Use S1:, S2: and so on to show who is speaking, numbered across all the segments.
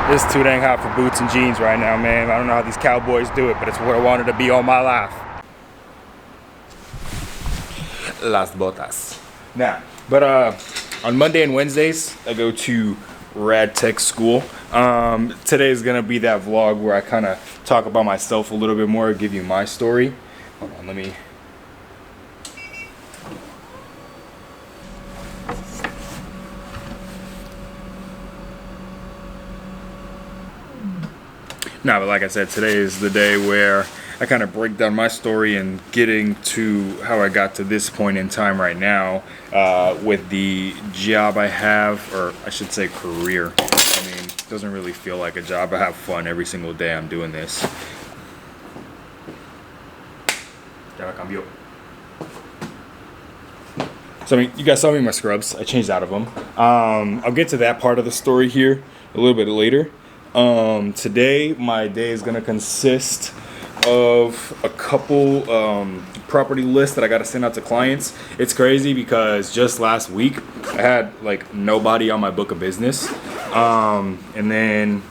S1: It's too dang hot for boots and jeans right now, man. I don't know how these cowboys do it, but it's what I wanted to be all my life. Las botas. Now, but on Monday and Wednesdays, I go to Rad Tech School. Today is gonna be that vlog where I kind of talk about myself a little bit more, give you my story. Hold on, let me. No, but like I said, today is the day where I kind of break down my story and getting to how I got to this point in time right now with the job I have, or I should say career. I mean, it doesn't really feel like a job. I have fun every single day I'm doing this. So I mean, you guys saw me in my scrubs. I changed out of them. I'll get to that part of the story here a little bit later. Today, my day is going to consist of a couple property lists that I got to send out to clients. It's crazy because just last week, I had like nobody on my book of business. And then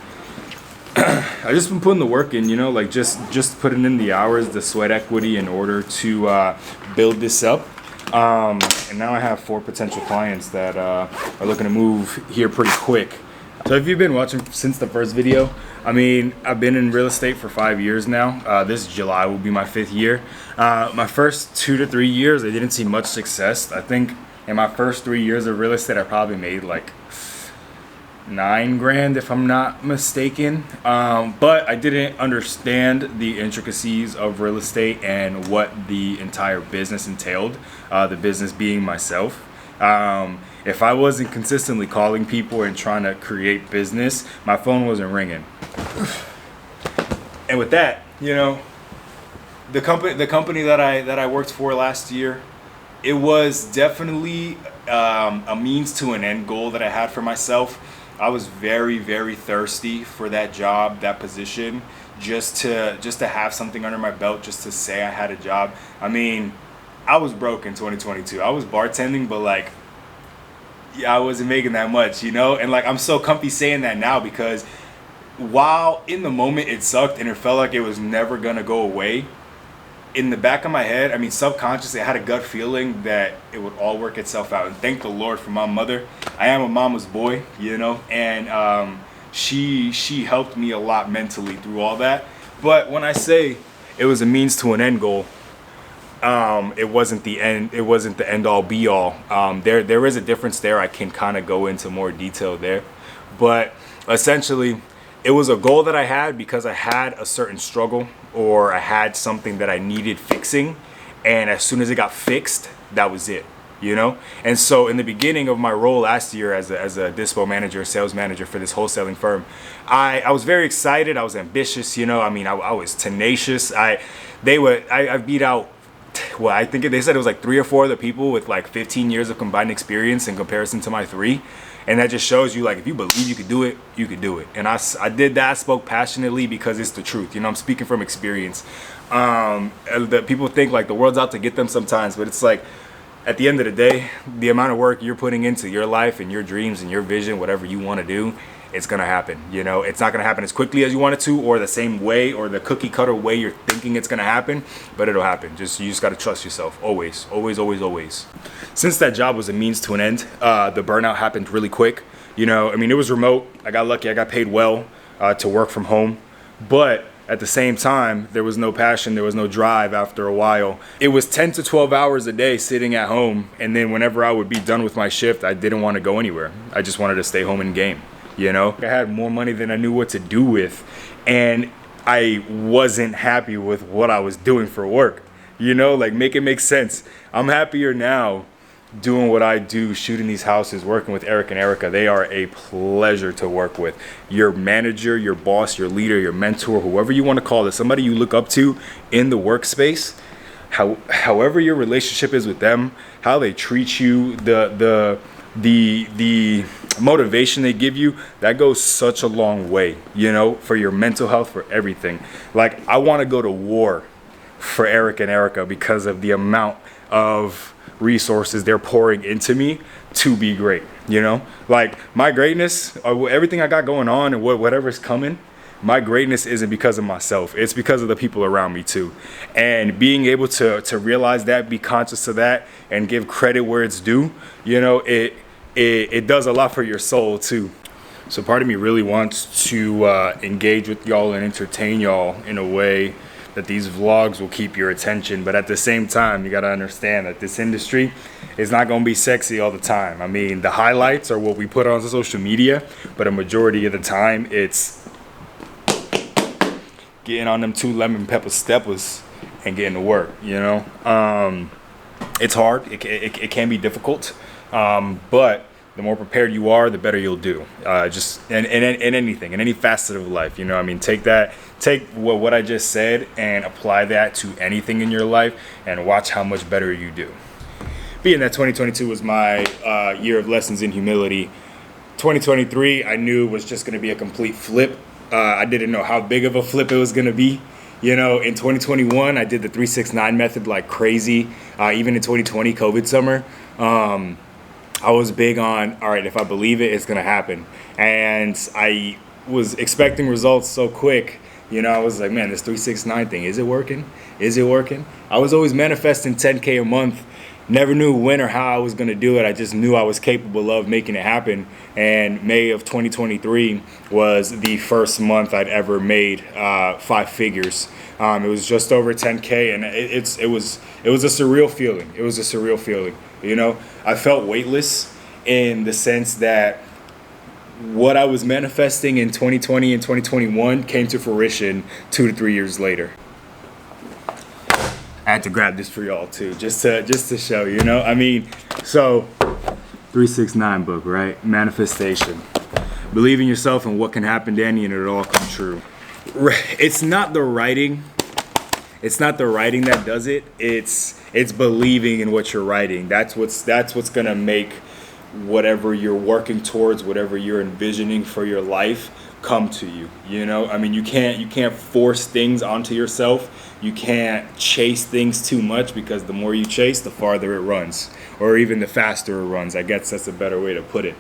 S1: I just been putting the work in, you know, like just putting in the hours, the sweat equity in order to build this up. And now I have 4 potential clients that are looking to move here pretty quick. So if you've been watching since the first video, I mean, I've been in real estate for 5 years now. This July will be my 5th year. My first 2 to 3 years, I didn't see much success. I think in my first 3 years of real estate, I probably made like $9 grand if I'm not mistaken. But I didn't understand the intricacies of real estate and what the entire business entailed, the business being myself. If I wasn't consistently calling people and trying to create business, my phone wasn't ringing. And with that, you know, the company that I worked for last year, it was definitely a means to an end goal that I had for myself. I was very, very thirsty for that job, that position, just to have something under my belt, just to say I had a job. I mean, I was broke in 2022. I was bartending, but like, yeah, I wasn't making that much, you know? And like, I'm so comfy saying that now because while in the moment it sucked and it felt like it was never gonna go away, in the back of my head, I mean, subconsciously, I had a gut feeling that it would all work itself out. And thank the Lord for my mother. I am a mama's boy, you know? And she helped me a lot mentally through all that. But when I say it was a means to an end goal, it wasn't the end. It wasn't the end all be all. There is a difference there. I can kind of go into more detail there, but essentially, it was a goal that I had because I had a certain struggle or I had something that I needed fixing, and as soon as it got fixed, that was it. You know. And so in the beginning of my role last year as a dispo manager, sales manager for this wholesaling firm, I was very excited. I was ambitious. You know. I mean, I was tenacious. I beat out. Well, I think they said it was like 3 or 4 other people with like 15 years of combined experience in comparison to my 3. And that just shows you, like, if you believe you could do it, you could do it. And I did that. I spoke passionately because it's the truth. You know, I'm speaking from experience. The people think like the world's out to get them sometimes, but it's like, at the end of the day, the amount of work you're putting into your life and your dreams and your vision, whatever you want to do, it's going to happen. You know, it's not going to happen as quickly as you want it to, or the same way, or the cookie cutter way you're thinking it's going to happen, but it'll happen. You just got to trust yourself. Always, always, always, always. Since that job was a means to an end, the burnout happened really quick. You know, I mean, it was remote. I got lucky. I got paid well to work from home, but at the same time, there was no passion, there was no drive after a while. It was 10 to 12 hours a day sitting at home, and then whenever I would be done with my shift, I didn't want to go anywhere. I just wanted to stay home and game. You know, I had more money than I knew what to do with, and I wasn't happy with what I was doing for work. You know, like, make it make sense. I'm happier now doing what I do, shooting these houses, working with Eric and Erica. They are a pleasure to work with. Your manager, your boss, your leader, your mentor, whoever you want to call it, somebody you look up to in the workspace, however your relationship is with them, how they treat you, the motivation they give you, that goes such a long way, you know, for your mental health, for everything. Like, I want to go to war for Eric and Erica because of the amount of resources they're pouring into me to be great, you know? Like my greatness, everything I got going on and whatever's coming, my greatness isn't because of myself. It's because of the people around me too. And being able to realize that, be conscious of that, and give credit where it's due, you know, it does a lot for your soul too. So part of me really wants to engage with y'all and entertain y'all in a way that these vlogs will keep your attention. But at the same time, you gotta understand that this industry is not gonna be sexy all the time. I mean, the highlights are what we put on social media, but a majority of the time it's getting on them 2 lemon pepper steppers and getting to work, you know? It's hard, it can be difficult, but the more prepared you are, the better you'll do. Just in anything, in any facet of life, you know? I mean, take what I just said and apply that to anything in your life and watch how much better you do. Being that 2022 was my year of lessons in humility, 2023 I knew was just gonna be a complete flip. I didn't know how big of a flip it was gonna be. You know, in 2021, I did the 3-6-9 method like crazy. Even in 2020, COVID summer, I was big on, all right, if I believe it, it's gonna happen. And I was expecting results so quick. You know, I was like, man, this 3-6-9 thing, is it working? Is it working? I was always manifesting 10K a month. Never knew when or how I was going to do it. I just knew I was capable of making it happen. And May of 2023 was the first month I'd ever made 5 figures. It was just over 10K, and it was a surreal feeling. It was a surreal feeling. You know, I felt weightless in the sense that what I was manifesting in 2020 and 2021 came to fruition 2 to 3 years later. I had to grab this for y'all too, just to show, you know? I mean, so 3-6-9 book, right? Manifestation. Believe in yourself and what can happen, Danny, and it'll all come true. It's not the writing. It's not the writing that does it. It's believing in what you're writing. That's what's gonna make whatever you're working towards, whatever you're envisioning for your life, come to you. You know, I mean, you can't force things onto yourself. You can't chase things too much, because the more you chase, the farther it runs, or even the faster it runs. I guess that's a better way to put it.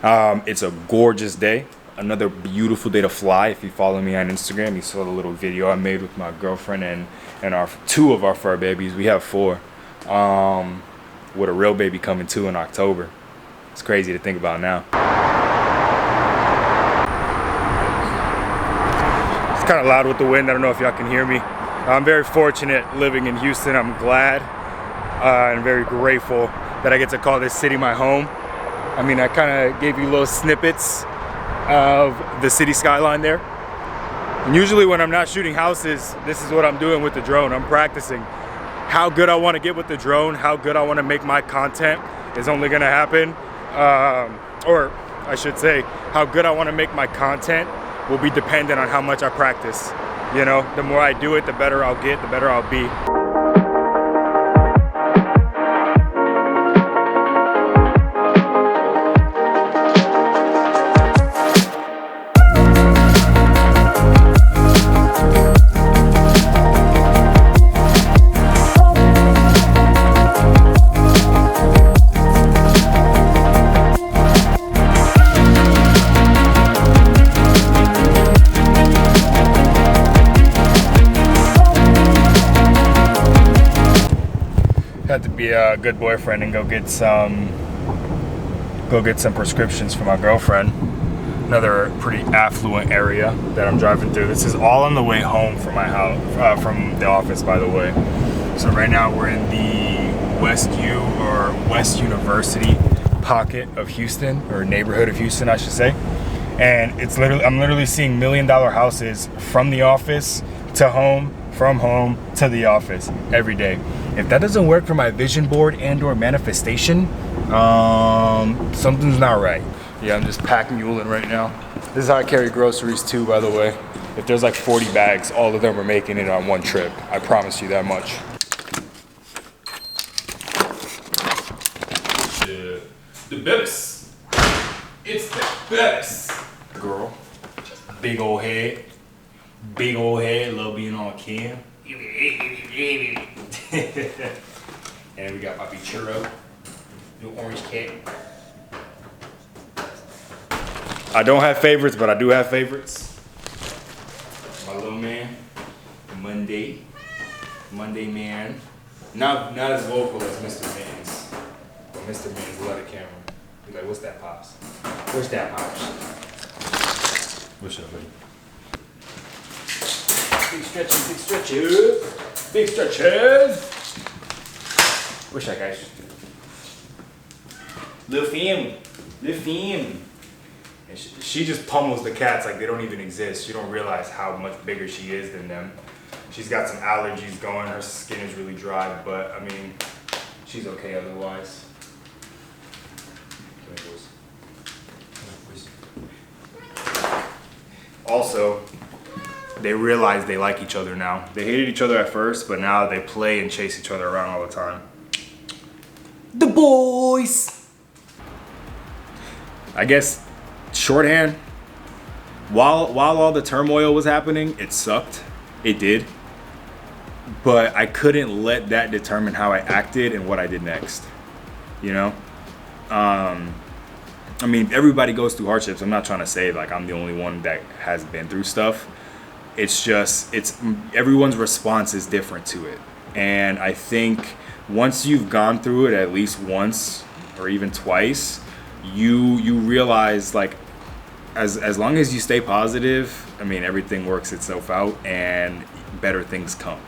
S1: It's a gorgeous day. Another beautiful day to fly. If you follow me on Instagram, you saw the little video I made with my girlfriend and our 2 of our fur babies. We have 4. With a real baby coming too in October. It's crazy to think about now. It's kind of loud with the wind. I don't know if y'all can hear me. I'm very fortunate living in Houston. I'm glad and very grateful that I get to call this city my home. I mean, I kind of gave you little snippets of the city skyline there. And usually when I'm not shooting houses, this is what I'm doing with the drone. I'm practicing. How good I want to get with the drone, how good I want to make my content is only going to happen. Or I should say, how good I want to make my content will be dependent on how much I practice. You know, the more I do it, the better I'll get, the better I'll be. Had to be a good boyfriend and go get some prescriptions for my girlfriend. Another pretty affluent area that I'm driving through. This is all on the way home from my house, from the office, by the way. So right now we're in the West University pocket of Houston, or neighborhood of Houston, I should say. And I'm literally seeing $1 million houses from the office to home, from home to the office every day. If that doesn't work for my vision board and or manifestation, something's not right. Yeah, I'm just packing Yulin right now. This is how I carry groceries too, by the way. If there's like 40 bags, all of them are making it on one trip. I promise you that much. The best. It's the best. Girl, big old head, love being on cam.
S2: And then we got Papi Churro, new orange cat.
S1: I don't have favorites, but I do have favorites. My little man, Monday man. Not as vocal as Mr. Man's, but Mr. Man's love the camera. He's like, what's that, Pops? Where's that, Pops? What's up, buddy? Big stretches, big stretches, big stretches. What's that, guys? Little fam. And she just pummels the cats like they don't even exist. You don't realize how much bigger she is than them. She's got some allergies going. Her skin is really dry, but I mean, she's okay otherwise. Also, they realize they like each other now. They hated each other at first, but now they play and chase each other around all the time. The boys! I guess, shorthand, while all the turmoil was happening, it sucked. It did. But I couldn't let that determine how I acted and what I did next. You know? I mean, everybody goes through hardships. I'm not trying to say like I'm the only one that has been through stuff. It's just, everyone's response is different to it. And I think once you've gone through it at least once or even twice, you realize like as long as you stay positive, I mean, everything works itself out and better things come.